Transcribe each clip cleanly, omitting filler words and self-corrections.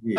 جی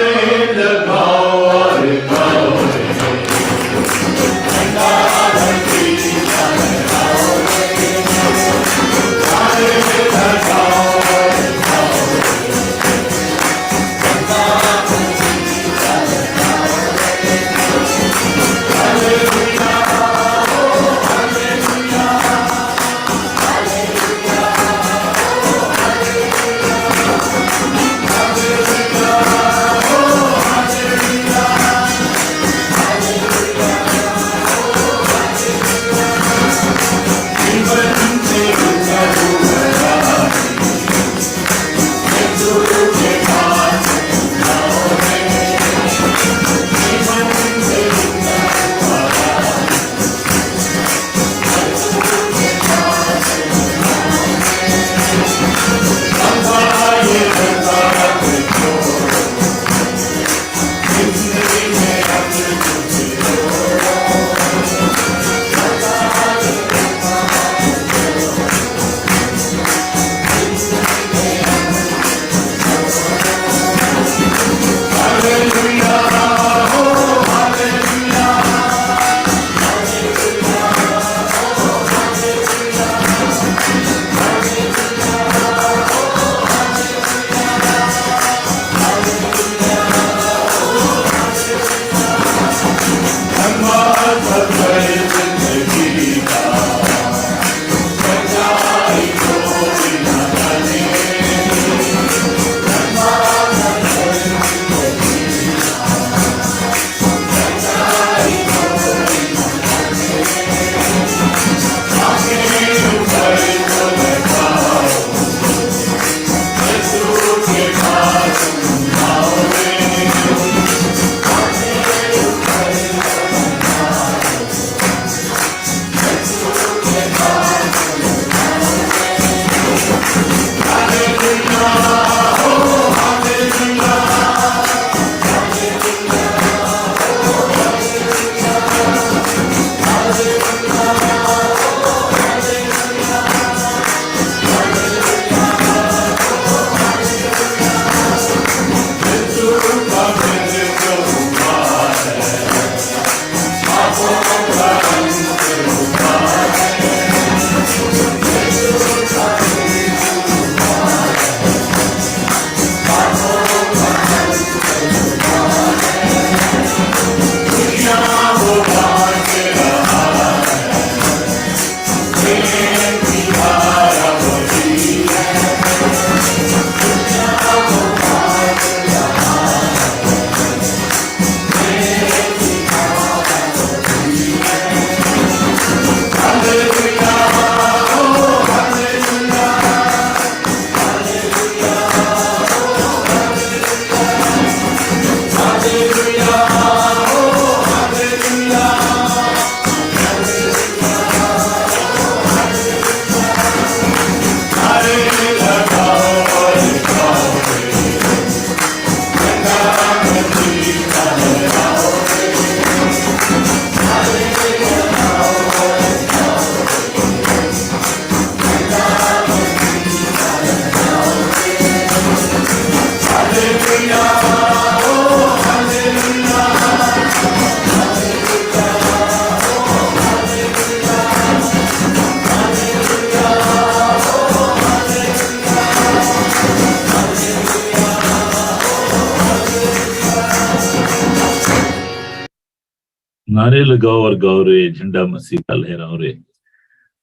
نعرے لگاؤ اور گاؤ رے، جھنڈا مسیح کا لہراؤ رے.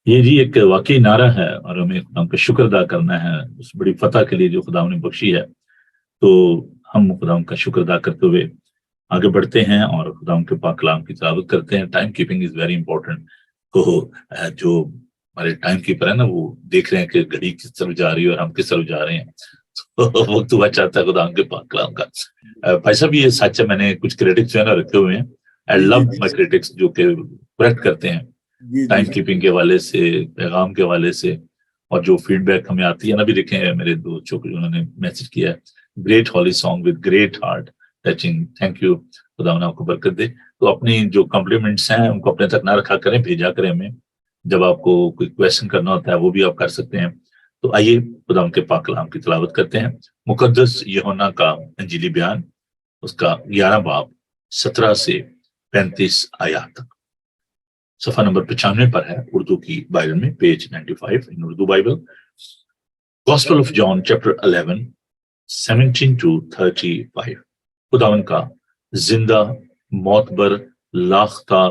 یہ جی ایک واقعی نعرہ ہے اور ہمیں خدا کا شکر ادا کرنا ہے اس بڑی فتح کے لیے جو خدا نے بخشی ہے. تو ہم خدا کا شکر ادا کرتے ہوئے آگے بڑھتے ہیں اور خدا کے پاک کلام کی تلاوت کرتے ہیں. Time keeping is very important. تو جو ہمارے ٹائم کیپر ہے نا، وہ دیکھ رہے ہیں کہ گھڑی کس طرف جا رہی ہے اور ہم کس طرف جا رہے ہیں. تو وقت ہوا چاہتا ہے خدا کے پاک کلام کا. بھائی صاحب یہ سچ ہے، میں نے کچھ کریٹکس جو ہے نا رکھے ہوئے ہیں. آئی لو مائی کریٹکس جو کہ کریکٹ کرتے ہیں ٹائم کیپنگ کے حوالے سے، پیغام کے حوالے سے، اور جو فیڈ بیک ہمیں آتی ہے نا. بھی دیکھیں میرے دو چھوکرے انہوں نے میسج کیا ہے، great holy song with great heart touching. Thank you, خدا آپ کو برکت دے. تو اپنی جو کمپلیمنٹس ہیں ان کو اپنے تک نہ رکھا کریں، بھیجا کریں ہمیں. جب آپ کو کوئی کویشچن کرنا ہوتا ہے وہ بھی آپ کر سکتے ہیں. تو آئیے خدا ان کے پاک کلام کی تلاوت کرتے ہیں. مقدس یوحنا کا انجیلی بیان اس کا 11 باب 17 سے 35 آیات تک۔ صفحہ نمبر 95 پر ہے اردو کی بائبل میں، page 95 in Urdu Bible. Gospel of John chapter 11 17 to 35۔ خداوند کا زندہ، معتبر، لاختہ،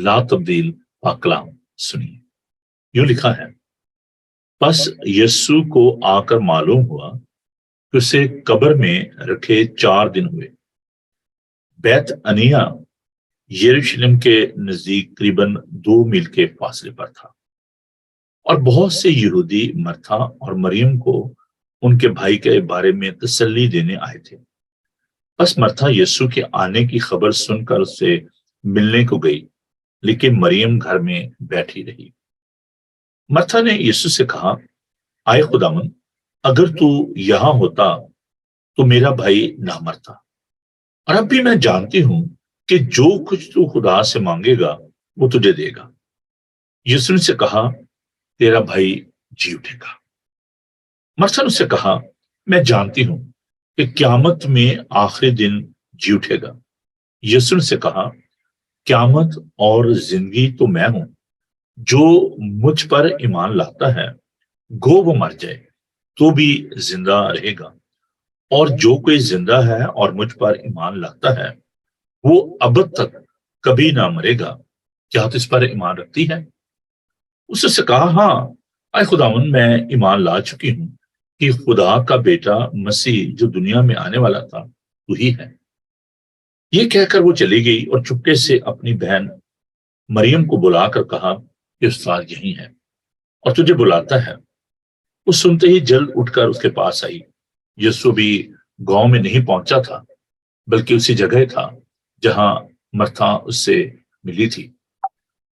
لا تبدیل پاک کلام سنیے۔ یوں لکھا ہے، پس یسوع کو آ کر معلوم ہوا کہ اسے قبر میں رکھے 4 دن ہوئے۔ بیت انیا یروشلم کے نزدیک قریباً 2 میل کے فاصلے پر تھا، اور بہت سے یہودی مرتھا اور مریم کو ان کے بھائی کے بارے میں تسلی دینے آئے تھے۔ بس مرتھا یسوع کے آنے کی خبر سن کر اس سے ملنے کو گئی، لیکن مریم گھر میں بیٹھی رہی۔ مرتھا نے یسوع سے کہا، آئے خداوند، اگر تو یہاں ہوتا تو میرا بھائی نہ مرتا، اور اب بھی میں جانتی ہوں کہ جو کچھ تو خدا سے مانگے گا وہ تجھے دے گا۔ یسوع نے سے کہا، تیرا بھائی جی اٹھے گا۔ مرتھا نے اس سے کہا، میں جانتی ہوں کہ قیامت میں آخری دن جی اٹھے گا۔ یسوع نے سے کہا، قیامت اور زندگی تو میں ہوں، جو مجھ پر ایمان لاتا ہے گو وہ مر جائے تو بھی زندہ رہے گا، اور جو کوئی زندہ ہے اور مجھ پر ایمان لاتا ہے وہ ابد تک کبھی نہ مرے گا۔ کیا تو اس پر ایمان رکھتی ہے؟ اس سے کہا، ہاں اے خداوند، میں ایمان لا چکی ہوں کہ خدا کا بیٹا مسیح جو دنیا میں آنے والا تھا تو ہی ہے۔ یہ کہہ کر وہ چلی گئی اور چپکے سے اپنی بہن مریم کو بلا کر کہا کہ استاد یہی ہے اور تجھے بلاتا ہے۔ وہ سنتے ہی جلد اٹھ کر اس کے پاس آئی۔ یسوع بھی گاؤں میں نہیں پہنچا تھا، بلکہ اسی جگہ تھا جہاں مرتھا اس سے ملی تھی۔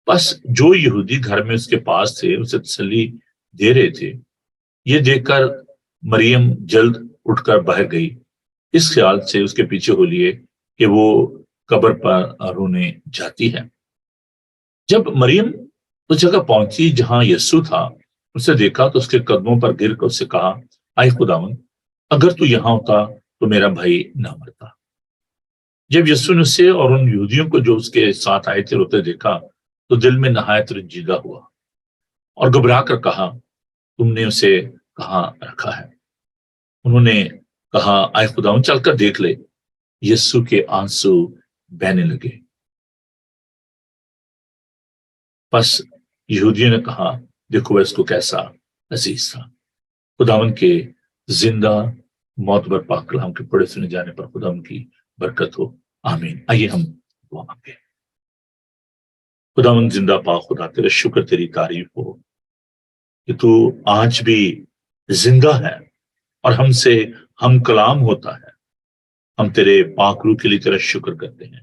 بس جو یہودی گھر میں اس کے پاس تھے اسے تسلی دے رہے تھے۔ یہ دیکھ کر مریم جلد اٹھ کر باہر گئی، اس خیال سے اس کے پیچھے ہو لیے کہ وہ قبر پر رونے جاتی ہے۔ جب مریم اس جگہ پہنچی جہاں یسوع تھا، اسے دیکھا تو اس کے قدموں پر گر کر اس سے کہا، آئے خداوند، اگر تو یہاں ہوتا تو میرا بھائی نہ مرتا۔ جب یسوع نے اسے اور ان یہودیوں کو جو اس کے ساتھ آئے تھے روتے دیکھا تو دل میں نہایت رنجیدہ ہوا، اور گھبرا کر کہا، تم نے اسے کہاں رکھا ہے؟ انہوں نے کہا، آئے خداوند، چل کر دیکھ لے۔ یسوع کے آنسو بہنے لگے۔ پس یہودیوں نے کہا، دیکھو اس کو کیسا عزیز تھا۔ خداوند کے زندہ معتبر پاک کلام کے پڑھے سنے جانے پر خداوند کی برکت ہو، آمین۔ آئیے ہم دعا مانگیں۔ خداوند زندہ پاک خدا، تیرا شکر، تیری تعریف ہو کہ تو آج بھی زندہ ہے اور ہم سے ہم کلام ہوتا ہے۔ ہم تیرے پاک روح کے لیے تیرا شکر کرتے ہیں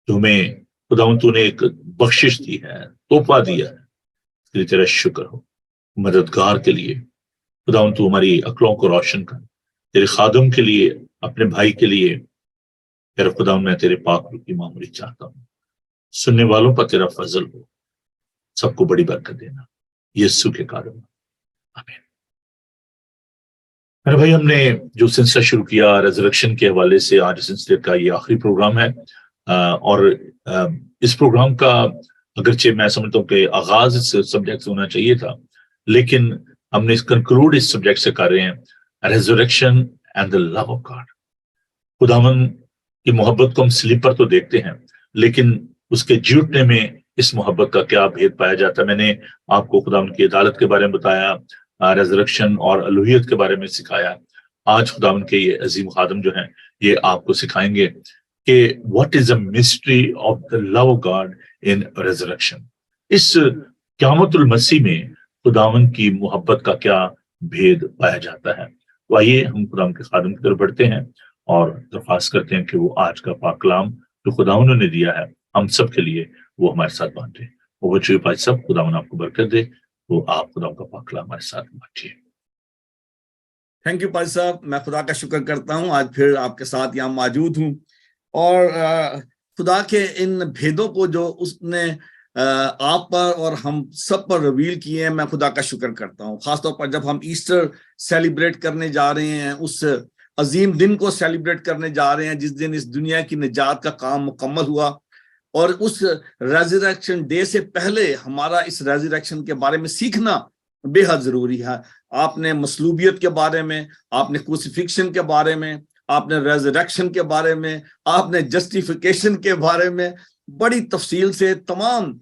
جو ہمیں خداوند تو نے ایک بخشش دی ہے، تحفہ دیا ہے، اس کے لیے تیرا شکر ہو۔ مددگار کے لیے خداوند تو ہماری عقلوں کو روشن کر، تیرے خادم کے لیے، اپنے بھائی کے لیے تیرا خداوند میں تیرے پاک روح کی معمولی چاہتا ہوں۔ سننے والوں پر تیرا فضل ہو، سب کو بڑی برکت دینا، یسوع کے کارم، آمین۔ میرے بھائی، ہم نے جو سلسلہ شروع کیا ریزریکشن کے حوالے سے، آج سلسلے کا یہ آخری پروگرام ہے، اور اس پروگرام کا اگرچہ میں سمجھتا ہوں کہ آغاز اس سبجیکٹ سے ہونا چاہیے تھا، لیکن ہم نے اس کنکلوڈ اس سبجیکٹ سے کر رہے ہیں، resurrection and the love of God. خداوند کی محبت کو ہم سلیپ پر تو دیکھتے ہیں، لیکن اس کے جھوٹنے میں اس محبت کا کیا بھید پایا جاتا ہے۔ میں نے آپ کو خداوند کی عدالت کے بارے میں بتایا، ریزریکشن اور الوہیت کے بارے میں سکھایا۔ آج خداوند کے یہ عظیم خادم جو ہیں یہ آپ کو سکھائیں گے کہ what is the mystery of the love of God in resurrection۔ اس قیامت المسیح میں خداوند کی محبت کا کیا بھید پایا جاتا ہے۔ تو آئیے ہم خداوند کے خادم کی طرف بڑھتے ہیں اور درخواست کرتے ہیں کہ وہ آج کا پاک کلام جو خداوند نے دیا ہے ہم سب کے لیے وہ ہمارے ساتھ بانٹے۔ وہ بچے بھائی سب، خداوند آپ کو برکت دے، تو آپ خداوند کا پاک کلام ہمارے ساتھ بانٹیے۔ تھینک یو پائی صاحب، میں خدا کا شکر کرتا ہوں آج پھر آپ کے ساتھ یہاں موجود ہوں، اور خدا کے ان بھیدوں کو جو اس نے آپ پر اور ہم سب پر ریویل کیے ہیں، میں خدا کا شکر کرتا ہوں۔ خاص طور پر جب ہم ایسٹر سیلیبریٹ کرنے جا رہے ہیں، اس عظیم دن کو سیلیبریٹ کرنے جا رہے ہیں جس دن اس دنیا کی نجات کا کام مکمل ہوا، اور اس ریزریکشن ڈے سے پہلے ہمارا اس ریزریکشن کے بارے میں سیکھنا بے حد ضروری ہے۔ آپ نے مصلوبیت کے بارے میں، آپ نے کروسیفکشن کے بارے میں، آپ نے ریزریکشن کے بارے میں، آپ نے جسٹیفیکیشن کے بارے میں بڑی تفصیل سے تمام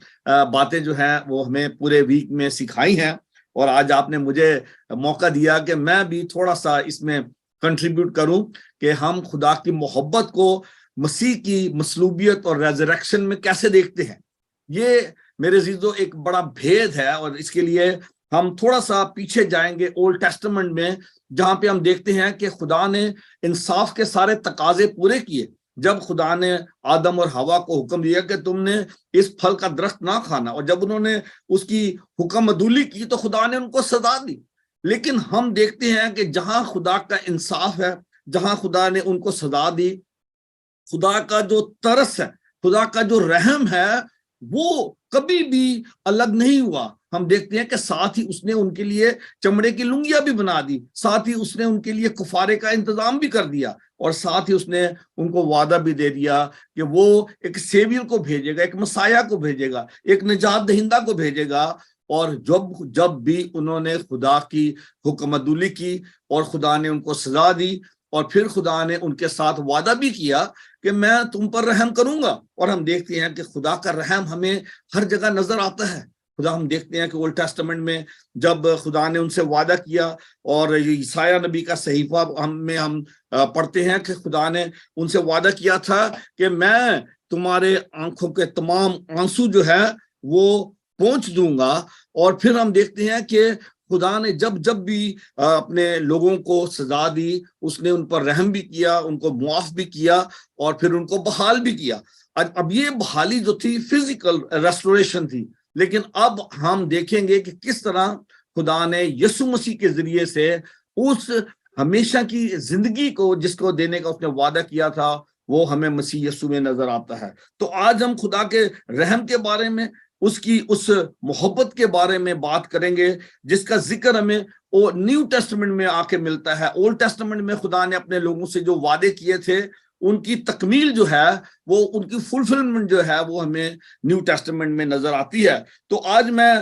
باتیں جو ہیں وہ ہمیں پورے ویک میں سکھائی ہیں، اور آج آپ نے مجھے موقع دیا کہ میں بھی تھوڑا سا اس میں کنٹریبیوٹ کروں کہ ہم خدا کی محبت کو مسیح کی مصلوبیت اور ریزریکشن میں کیسے دیکھتے ہیں۔ یہ میرے عزیزو ایک بڑا بھید ہے، اور اس کے لیے ہم تھوڑا سا پیچھے جائیں گے اولڈ ٹیسٹمنٹ میں، جہاں پہ ہم دیکھتے ہیں کہ خدا نے انصاف کے سارے تقاضے پورے کیے۔ جب خدا نے آدم اور حوا کو حکم دیا کہ تم نے اس پھل کا درخت نہ کھانا، اور جب انہوں نے اس کی حکم عدولی کی تو خدا نے ان کو سزا دی۔ لیکن ہم دیکھتے ہیں کہ جہاں خدا کا انصاف ہے، جہاں خدا نے ان کو سزا دی، خدا کا جو ترس ہے، خدا کا جو رحم ہے، وہ کبھی بھی الگ نہیں ہوا۔ ہم دیکھتے ہیں کہ ساتھ ہی اس نے ان کے لیے چمڑے کی لنگیاں بھی بنا دی، ساتھ ہی اس نے ان کے لیے کفارے کا انتظام بھی کر دیا، اور ساتھ ہی اس نے ان کو وعدہ بھی دے دیا کہ وہ ایک سیویئر کو بھیجے گا، ایک مسیح کو بھیجے گا، ایک نجات دہندہ کو بھیجے گا۔ اور جب بھی انہوں نے خدا کی حکم عدولی کی اور خدا نے ان کو سزا دی، اور پھر خدا نے ان کے ساتھ وعدہ بھی کیا کہ میں تم پر رحم کروں گا، اور ہم دیکھتے ہیں کہ خدا کا رحم ہمیں ہر جگہ نظر آتا ہے۔ خدا ہم دیکھتے ہیں کہ اولڈ ٹیسٹمنٹ میں جب خدا نے ان سے وعدہ کیا، اور یسایہ نبی کا صحیفہ ہم پڑھتے ہیں کہ خدا نے ان سے وعدہ کیا تھا کہ میں تمہارے آنکھوں کے تمام آنسو جو ہے وہ پہنچ دوں گا۔ اور پھر ہم دیکھتے ہیں کہ خدا نے جب بھی اپنے لوگوں کو سزا دی، اس نے ان پر رحم بھی کیا، ان کو معاف بھی کیا، اور پھر ان کو بحال بھی کیا۔ اب یہ بحالی جو تھی فزیکل ریسٹوریشن تھی، لیکن اب ہم دیکھیں گے کہ کس طرح خدا نے یسوع مسیح کے ذریعے سے اس ہمیشہ کی زندگی کو جس کو دینے کا اس نے وعدہ کیا تھا وہ ہمیں مسیح یسوع میں نظر آتا ہے۔ تو آج ہم خدا کے رحم کے بارے میں، اس کی اس محبت کے بارے میں بات کریں گے جس کا ذکر ہمیں نیو ٹیسٹمنٹ میں آ کے ملتا ہے۔ اولڈ ٹیسٹمنٹ میں خدا نے اپنے لوگوں سے جو وعدے کیے تھے ان کی تکمیل جو ہے وہ، ان کی فلفلمنٹ جو ہے وہ ہمیں نیو ٹیسٹمنٹ میں نظر آتی ہے۔ تو آج میں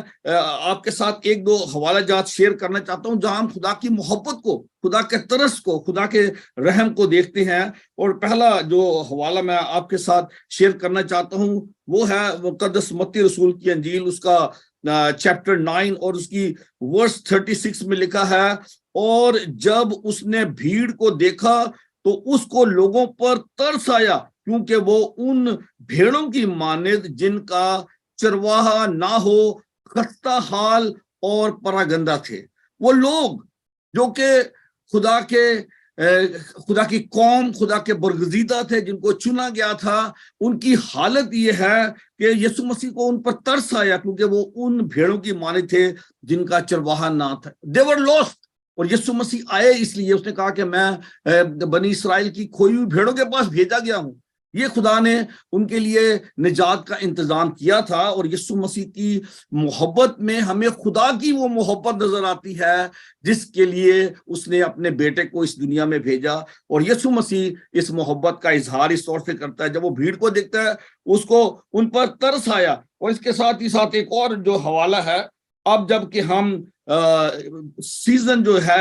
آپ کے ساتھ ایک دو حوالہ جات شیئر کرنا چاہتا ہوں جہاں ہم خدا کی محبت کو، خدا کے ترس کو، خدا کے رحم کو دیکھتے ہیں۔ اور پہلا جو حوالہ میں آپ کے ساتھ شیئر کرنا چاہتا ہوں وہ ہے مقدس متی رسول کی انجیل، اس کا چیپٹر 9 اور اس کی ورس 36 میں لکھا ہے، اور جب اس نے بھیڑ کو دیکھا تو اس کو لوگوں پر ترس آیا، کیونکہ وہ ان بھیڑوں کی مانند جن کا چرواہا نہ ہو، خستہ حال اور پراگندہ تھے۔ وہ لوگ جو کہ خدا کی قوم، خدا کے برگزیدہ تھے، جن کو چنا گیا تھا، ان کی حالت یہ ہے کہ یسوع مسیح کو ان پر ترس آیا کیونکہ وہ ان بھیڑوں کی مانند تھے جن کا چرواہا نہ تھا۔ They were lost۔ اور یسوع مسیح آئے اس لیے، اس نے کہا کہ میں بنی اسرائیل کی کھوئی ہوئی بھیڑوں کے پاس بھیجا گیا ہوں۔ یہ خدا نے ان کے لیے نجات کا انتظام کیا تھا، اور یسوع مسیح کی محبت میں ہمیں خدا کی وہ محبت نظر آتی ہے جس کے لیے اس نے اپنے بیٹے کو اس دنیا میں بھیجا۔ اور یسوع مسیح اس محبت کا اظہار اس طور سے کرتا ہے، جب وہ بھیڑ کو دیکھتا ہے اس کو ان پر ترس آیا۔ اور اس کے ساتھ ہی ساتھ ایک اور جو حوالہ ہے، اب جب کہ ہم سیزن جو ہے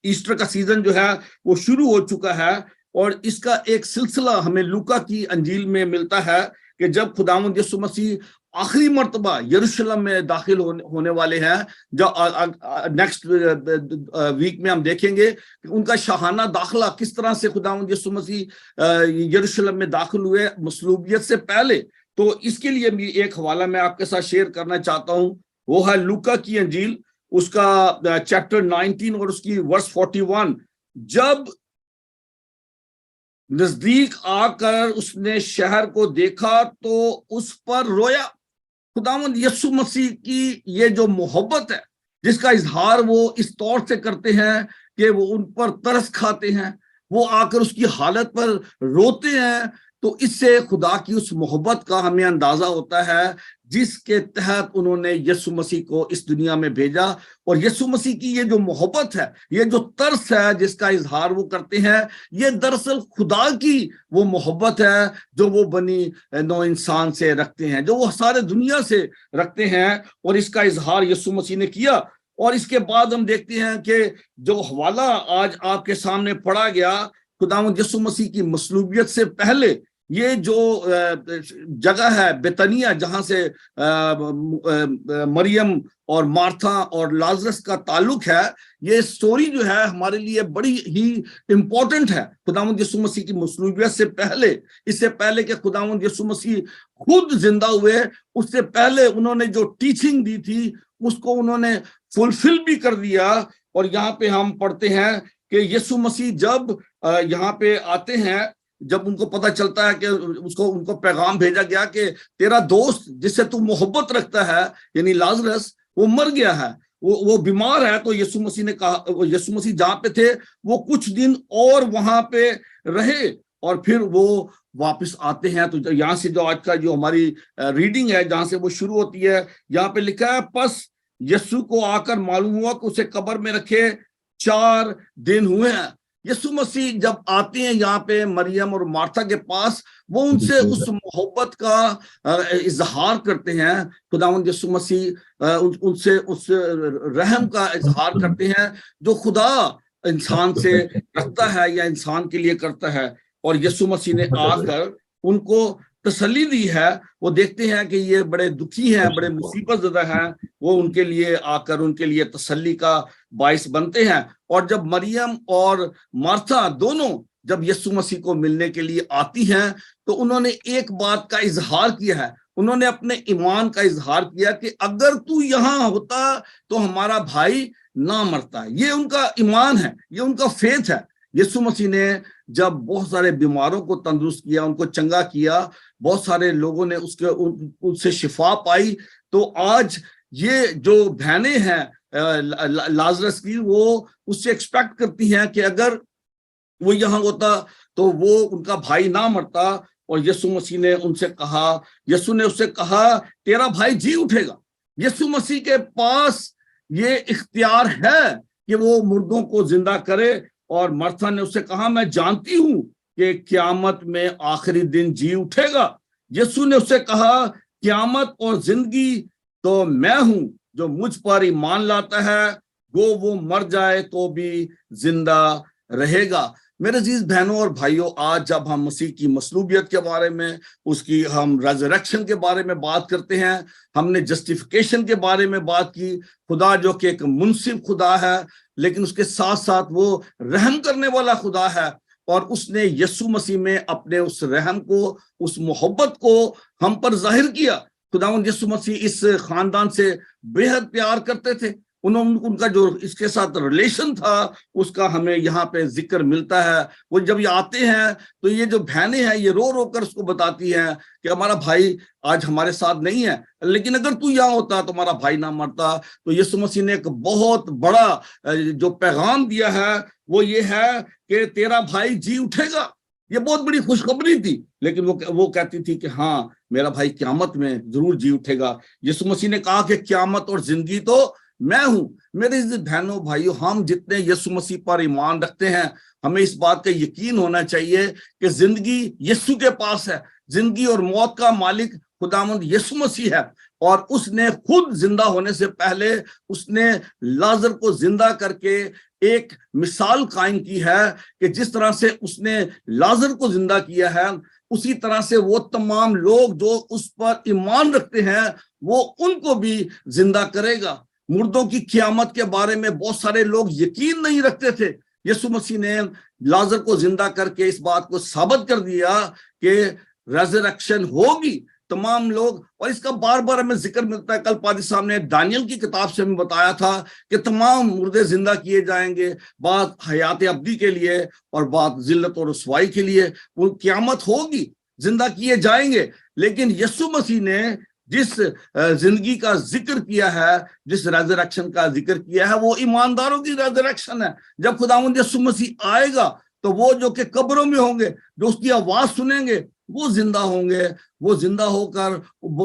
ایسٹر کا سیزن جو ہے وہ شروع ہو چکا ہے، اور اس کا ایک سلسلہ ہمیں لوکا کی انجیل میں ملتا ہے کہ جب خداوند یسوع مسیح آخری مرتبہ یروشلم میں داخل ہونے والے ہیں، جو نیکسٹ ویک میں ہم دیکھیں گے کہ ان کا شاہانہ داخلہ کس طرح سے خداوند یسوع مسیح یروشلم میں داخل ہوئے مصلوبیت سے پہلے۔ تو اس کے لیے بھی ایک حوالہ میں آپ کے ساتھ شیئر کرنا چاہتا ہوں، وہ ہے لوکا کی انجیل، اس کا چیپٹر 19 اور اس کی ورس 41۔ جب نزدیک آ کر اس نے شہر کو دیکھا تو اس پر رویا۔ خداوند یسوع مسیح کی یہ جو محبت ہے جس کا اظہار وہ اس طور سے کرتے ہیں کہ وہ ان پر ترس کھاتے ہیں، وہ آ کر اس کی حالت پر روتے ہیں، تو اس سے خدا کی اس محبت کا ہمیں اندازہ ہوتا ہے جس کے تحت انہوں نے یسوع مسیح کو اس دنیا میں بھیجا. اور یسوع مسیح کی یہ جو محبت ہے, یہ جو ترس ہے جس کا اظہار وہ کرتے ہیں, یہ دراصل خدا کی وہ محبت ہے جو وہ بنی نو انسان سے رکھتے ہیں, جو وہ سارے دنیا سے رکھتے ہیں, اور اس کا اظہار یسوع مسیح نے کیا. اور اس کے بعد ہم دیکھتے ہیں کہ جو حوالہ آج آپ کے سامنے پڑھا گیا, خداوند یسوع مسیح کی مصلوبیت سے پہلے یہ جو جگہ ہے بیتنیہ, جہاں سے مریم اور مارتھا اور لازرس کا تعلق ہے, یہ سٹوری جو ہے ہمارے لیے بڑی ہی امپورٹنٹ ہے. خداوند یسوع مسیح کی مصلوبیت سے پہلے, اس سے پہلے کہ خداوند یسوع مسیح خود زندہ ہوئے, اس سے پہلے انہوں نے جو ٹیچنگ دی تھی اس کو انہوں نے فلفل بھی کر دیا. اور یہاں پہ ہم پڑھتے ہیں کہ یسوع مسیح جب یہاں پہ آتے ہیں, جب ان کو پتہ چلتا ہے کہ ان کو پیغام بھیجا گیا کہ تیرا دوست جس سے تو محبت رکھتا ہے یعنی لازرس, وہ مر گیا ہے, وہ بیمار ہے. تو یسوع مسیح نے کہا, یسوع مسیح جہاں پہ تھے وہ کچھ دن اور وہاں پہ رہے اور پھر وہ واپس آتے ہیں. تو یہاں سے جو آج کا جو ہماری ریڈنگ ہے جہاں سے وہ شروع ہوتی ہے, یہاں پہ لکھا ہے پس یسوع کو آ کر معلوم ہوا کہ اسے قبر میں رکھے 4 دن ہوئے ہیں. یسوع مسیح جب آتے ہیں یہاں پہ مریم اور مارتھا کے پاس, وہ ان سے اس محبت کا اظہار کرتے ہیں. خداوند یسوع مسیح ان سے اس رحم کا اظہار کرتے ہیں جو خدا انسان سے رکھتا ہے یا انسان کے لیے کرتا ہے. اور یسوع مسیح نے آ کر ان کو تسلی دی ہے. وہ دیکھتے ہیں کہ یہ بڑے دکھی ہیں, بڑے مصیبت زدہ ہیں, وہ ان کے لیے آ کر ان کے لیے تسلی کا باعث بنتے ہیں. اور جب مریم اور مارتھا دونوں جب یسوع مسیح کو ملنے کے لیے آتی ہیں تو انہوں نے ایک بات کا اظہار کیا ہے, انہوں نے اپنے ایمان کا اظہار کیا کہ اگر تو یہاں ہوتا تو ہمارا بھائی نہ مرتا. یہ ان کا ایمان ہے, یہ ان کا فیتھ ہے. یسوع مسیح نے جب بہت سارے بیماروں کو تندرست کیا, ان کو چنگا کیا, بہت سارے لوگوں نے ان سے شفا پائی. تو آج یہ جو بہنیں ہیں لازرس کی, وہ اس سے ایکسپیکٹ کرتی ہیں کہ اگر وہ یہاں ہوتا تو وہ ان کا بھائی نہ مرتا. اور یسوع مسیح نے ان سے کہا, یسوع نے اس سے کہا تیرا بھائی جی اٹھے گا. یسوع مسیح کے پاس یہ اختیار ہے کہ وہ مردوں کو زندہ کرے. اور مرتھا نے اس سے کہا میں جانتی ہوں کہ قیامت میں آخری دن جی اٹھے گا. یسوع نے اس سے کہا قیامت اور زندگی تو میں ہوں, جو مجھ پر ایمان لاتا ہے گو وہ مر جائے تو بھی زندہ رہے گا. میرے عزیز بہنوں اور بھائیوں, آج جب ہم مسیح کی مصلوبیت کے بارے میں, اس کی ہم ریزریکشن کے بارے میں بات کرتے ہیں, ہم نے جسٹیفیکیشن کے بارے میں بات کی. خدا جو کہ ایک منصف خدا ہے, لیکن اس کے ساتھ ساتھ وہ رحم کرنے والا خدا ہے, اور اس نے یسوع مسیح میں اپنے اس رحم کو, اس محبت کو ہم پر ظاہر کیا. خداوند یسوع مسیح اس خاندان سے بے حد پیار کرتے تھے. ان کا جو اس کے ساتھ ریلیشن تھا اس کا ہمیں یہاں پہ ذکر ملتا ہے. وہ جب یہ آتے ہیں تو یہ جو بہنیں ہیں یہ رو رو کر اس کو بتاتی ہیں کہ ہمارا بھائی آج ہمارے ساتھ نہیں ہے, لیکن اگر تو یہاں ہوتا تو ہمارا بھائی نہ مرتا. تو یسوع مسیح نے ایک بہت بڑا جو پیغام دیا ہے وہ یہ ہے کہ تیرا بھائی جی اٹھے گا. یہ بہت بڑی خوشخبری تھی, لیکن وہ کہتی تھی کہ ہاں میرا بھائی قیامت میں ضرور جی اٹھے گا. یسوع مسیح نے کہا کہ قیامت اور زندگی تو میں ہوں. میرے بہنوں بھائیوں, ہم جتنے یسوع مسیح پر ایمان رکھتے ہیں ہمیں اس بات کا یقین ہونا چاہیے کہ زندگی یسوع کے پاس ہے. زندگی اور موت کا مالک خداوند یسوع مسیح ہے, اور اس نے خود زندہ ہونے سے پہلے اس نے لازر کو زندہ کر کے ایک مثال قائم کی ہے کہ جس طرح سے اس نے لازر کو زندہ کیا ہے اسی طرح سے وہ تمام لوگ جو اس پر ایمان رکھتے ہیں وہ ان کو بھی زندہ کرے گا. مردوں کی قیامت کے بارے میں بہت سارے لوگ یقین نہیں رکھتے تھے. یسوع مسیح نے لازر کو زندہ کر کے اس بات کو ثابت کر دیا کہ ریزریکشن ہوگی. تمام لوگ, اور اس کا بار بار ہمیں ذکر ملتا ہے. کل پادری صاحب نے دانیل کی کتاب سے ہمیں بتایا تھا کہ تمام مردے زندہ کیے جائیں گے, بعض حیات ابدی کے لیے اور بعض ذلت اور رسوائی کے لیے. وہ قیامت ہوگی, زندہ کیے جائیں گے. لیکن یسوع مسیح نے جس زندگی کا ذکر کیا ہے, جس ریزریکشن کا ذکر کیا ہے, وہ ایمانداروں کی ریزریکشن ہے. جب خداوند یسوع مسیح آئے گا تو وہ جو کہ قبروں میں ہوں گے, جو اس کی آواز سنیں گے, وہ زندہ ہوں گے, وہ زندہ ہو کر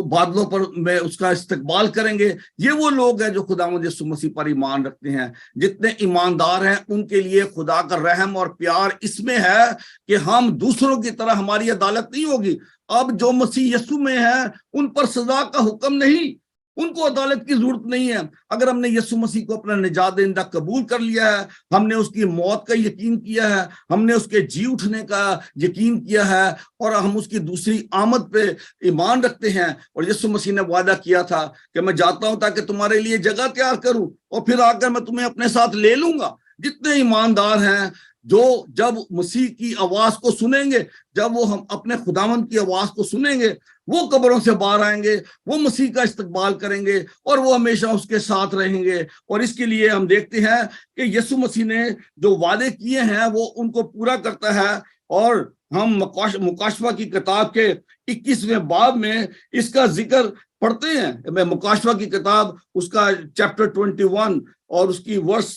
بادلوں پر میں اس کا استقبال کریں گے. یہ وہ لوگ ہیں جو خداوند یسوع مسیح پر ایمان رکھتے ہیں. جتنے ایماندار ہیں ان کے لیے خدا کا رحم اور پیار اس میں ہے کہ ہم دوسروں کی طرح ہماری عدالت نہیں ہوگی. اب جو مسیح یسوع میں ہے ان پر سزا کا حکم نہیں, ان کو عدالت کی ضرورت نہیں ہے. اگر ہم نے یسوع مسیح کو اپنا نجات دہندہ قبول کر لیا ہے, ہم نے اس کی موت کا یقین کیا ہے, ہم نے اس کے جی اٹھنے کا یقین کیا ہے, اور ہم اس کی دوسری آمد پہ ایمان رکھتے ہیں. اور یسوع مسیح نے وعدہ کیا تھا کہ میں جاتا ہوں تاکہ تمہارے لیے جگہ تیار کروں اور پھر آ کر میں تمہیں اپنے ساتھ لے لوں گا. جتنے ایماندار ہیں جو جب مسیح کی آواز کو سنیں گے, جب وہ ہم اپنے خداوند کی آواز کو سنیں گے, وہ قبروں سے باہر آئیں گے, وہ مسیح کا استقبال کریں گے اور وہ ہمیشہ اس کے ساتھ رہیں گے. اور اس کے لیے ہم دیکھتے ہیں کہ یسوع مسیح نے جو وعدے کیے ہیں وہ ان کو پورا کرتا ہے. اور ہم مکاشفہ کی کتاب کے 21ویں باب میں اس کا ذکر پڑھتے ہیں. میں مکاشفہ کی کتاب اس کا چیپٹر 21 اور اس کی ورس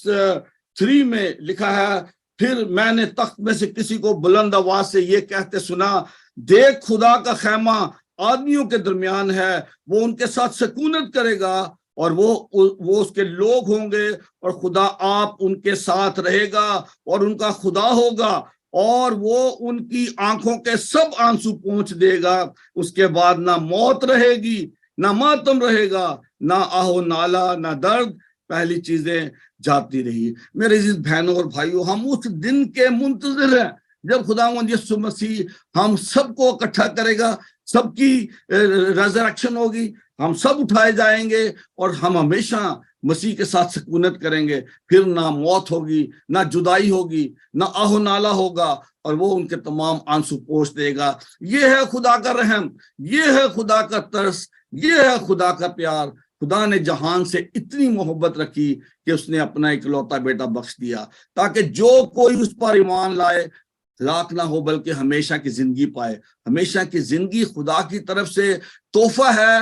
3 میں لکھا ہے, پھر میں نے تخت میں سے کسی کو بلند آواز سے یہ کہتے سنا, دیکھ خدا کا خیمہ آدمیوں کے درمیان ہے, وہ ان کے ساتھ سکونت کرے گا اور وہ اس کے لوگ ہوں گے, اور خدا آپ ان کے ساتھ رہے گا اور ان کا خدا ہوگا, اور وہ ان کی آنکھوں کے سب آنسو پونچھ دے گا. اس کے بعد نہ موت رہے گی, نہ ماتم رہے گا, نہ آہو نالا, نہ درد, پہلی چیزیں جاتی رہی. میرے عزیز بہنوں اور بھائیوں, ہم اس دن کے منتظر ہیں جب خداوند یسوع مسیح ہم سب کو اکٹھا کرے گا, سب کی ریزریکشن ہوگی, ہم سب اٹھائے جائیں گے اور ہم ہمیشہ مسیح کے ساتھ سکونت کریں گے. پھر نہ موت ہوگی, نہ جدائی ہوگی, نہ آہو نالا ہوگا, اور وہ ان کے تمام آنسو پوچھ دے گا. یہ ہے خدا کا رحم, یہ ہے خدا کا ترس, یہ ہے خدا کا پیار. خدا نے جہان سے اتنی محبت رکھی کہ اس نے اپنا اکلوتا بیٹا بخش دیا تاکہ جو کوئی اس پر ایمان لائے ہلاک نہ ہو بلکہ ہمیشہ کی زندگی پائے. ہمیشہ کی زندگی خدا کی طرف سے تحفہ ہے,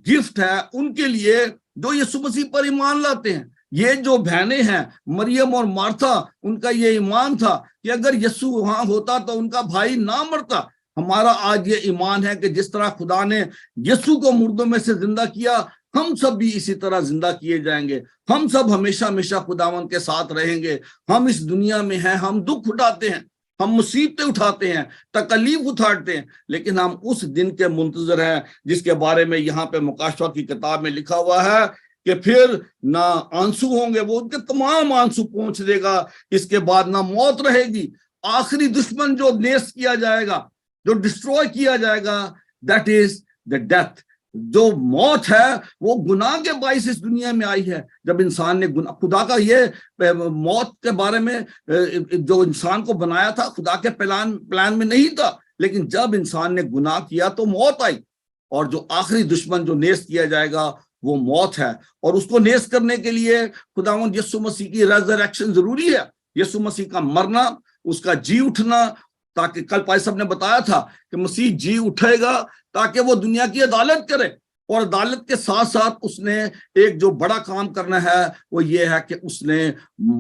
گفٹ ہے ان کے لیے جو یسوع مسیح پر ایمان لاتے ہیں. یہ جو بہنیں ہیں مریم اور مارتھا, ان کا یہ ایمان تھا کہ اگر یسوع وہاں ہوتا تو ان کا بھائی نہ مرتا. ہمارا آج یہ ایمان ہے کہ جس طرح خدا نے یسوع کو مردوں میں سے زندہ کیا, ہم سب بھی اسی طرح زندہ کیے جائیں گے. ہم سب ہمیشہ ہمیشہ خداوند کے ساتھ رہیں گے. ہم اس دنیا میں ہیں, ہم دکھ اٹھاتے ہیں, ہم مصیبتیں اٹھاتے ہیں, تکلیف اٹھاتے ہیں, لیکن ہم اس دن کے منتظر ہیں جس کے بارے میں یہاں پہ مکاشفہ کی کتاب میں لکھا ہوا ہے کہ پھر نہ آنسو ہوں گے, وہ ان کے تمام آنسو پونچھ دے گا. اس کے بعد نہ موت رہے گی. آخری دشمن جو نیست کیا جائے گا, جو ڈسٹروائے کیا جائے گا, دیٹ از دا ڈیتھ. جو موت ہے وہ گناہ کے باعث اس دنیا میں آئی ہے. جب انسان نے خدا کا یہ موت کے بارے میں جو انسان کو بنایا تھا خدا کے پلان میں نہیں تھا, لیکن جب انسان نے گناہ کیا تو موت آئی. اور جو آخری دشمن جو نیست کیا جائے گا وہ موت ہے. اور اس کو نیست کرنے کے لیے خداوند یسوع مسیح کی ریزریکشن ضروری ہے. یسوع مسیح کا مرنا, اس کا جی اٹھنا, تاکہ کل پائی صاحب نے بتایا تھا کہ مسیح جی اٹھے گا تاکہ وہ دنیا کی عدالت کرے. اور عدالت کے ساتھ ساتھ اس نے ایک جو بڑا کام کرنا ہے وہ یہ ہے کہ اس نے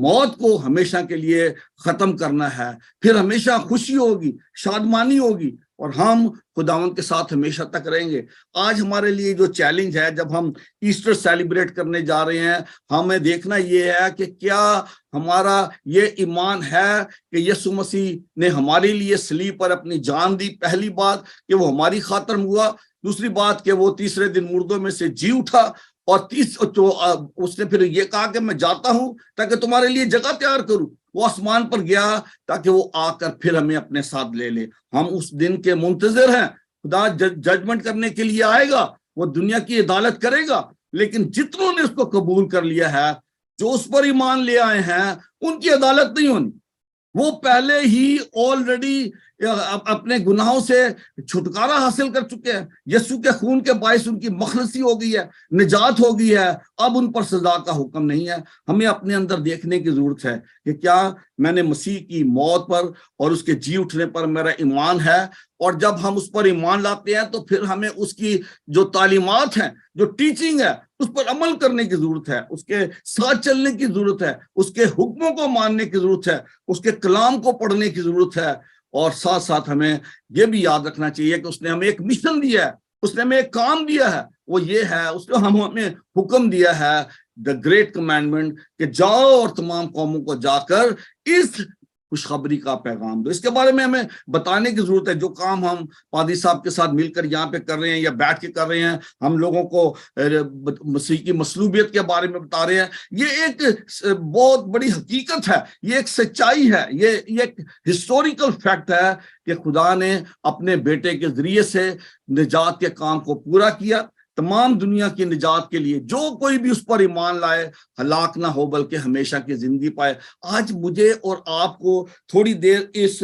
موت کو ہمیشہ کے لیے ختم کرنا ہے. پھر ہمیشہ خوشی ہوگی, شادمانی ہوگی, اور ہم خداوند کے ساتھ ہمیشہ تک رہیں گے. آج ہمارے لیے جو چیلنج ہے جب ہم ایسٹر سیلیبریٹ کرنے جا رہے ہیں, ہمیں دیکھنا یہ ہے کہ کیا ہمارا یہ ایمان ہے کہ یسوع مسیح نے ہمارے لیے صلیب پر اپنی جان دی. پہلی بات کہ وہ ہماری خاطر ہوا, دوسری بات کہ وہ تیسرے دن مردوں میں سے جی اٹھا, اور اس نے پھر یہ کہا کہ میں جاتا ہوں تاکہ تمہارے لیے جگہ تیار کروں. وہ آسمان پر گیا تاکہ وہ آ کر پھر ہمیں اپنے ساتھ لے لے. ہم اس دن کے منتظر ہیں. خدا ججمنٹ کرنے کے لیے آئے گا, وہ دنیا کی عدالت کرے گا, لیکن جتنوں نے اس کو قبول کر لیا ہے, جو اس پر ایمان لے آئے ہیں, ان کی عدالت نہیں ہونی. وہ پہلے ہی آلریڈی اپنے گناہوں سے چھٹکارا حاصل کر چکے ہیں. یسوع کے خون کے باعث ان کی مخلصی ہو گئی ہے, نجات ہو گئی ہے. اب ان پر سزا کا حکم نہیں ہے. ہمیں اپنے اندر دیکھنے کی ضرورت ہے کہ کیا میں نے مسیح کی موت پر اور اس کے جی اٹھنے پر میرا ایمان ہے. اور جب ہم اس پر ایمان لاتے ہیں تو پھر ہمیں اس کی جو تعلیمات ہیں, جو ٹیچنگ ہے, اس پر عمل کرنے کی ضرورت ہے, اس کے ساتھ چلنے کی ضرورت ہے, اس کے حکموں کو ماننے کی ضرورت ہے, اس کے کلام کو پڑھنے کی ضرورت ہے. اور ساتھ ساتھ ہمیں یہ بھی یاد رکھنا چاہیے کہ اس نے ہمیں ایک مشن دیا ہے, اس نے ہمیں ایک کام دیا ہے, وہ یہ ہے, اس نے ہمیں حکم دیا ہے دا گریٹ کمانڈمنٹ کہ جاؤ اور تمام قوموں کو جا کر اس خوشخبری کا پیغام دو. اس کے بارے میں ہمیں بتانے کی ضرورت ہے. جو کام ہم پادری صاحب کے ساتھ مل کر یہاں پہ کر رہے ہیں یا بیٹھ کے کر رہے ہیں, ہم لوگوں کو مسیح کی مصلوبیت کے بارے میں بتا رہے ہیں, یہ ایک بہت بڑی حقیقت ہے, یہ ایک سچائی ہے, یہ ایک ہسٹوریکل فیکٹ ہے کہ خدا نے اپنے بیٹے کے ذریعے سے نجات کے کام کو پورا کیا, تمام دنیا کی نجات کے لیے. جو کوئی بھی اس پر ایمان لائے ہلاک نہ ہو بلکہ ہمیشہ کی زندگی پائے. آج مجھے اور آپ کو تھوڑی دیر اس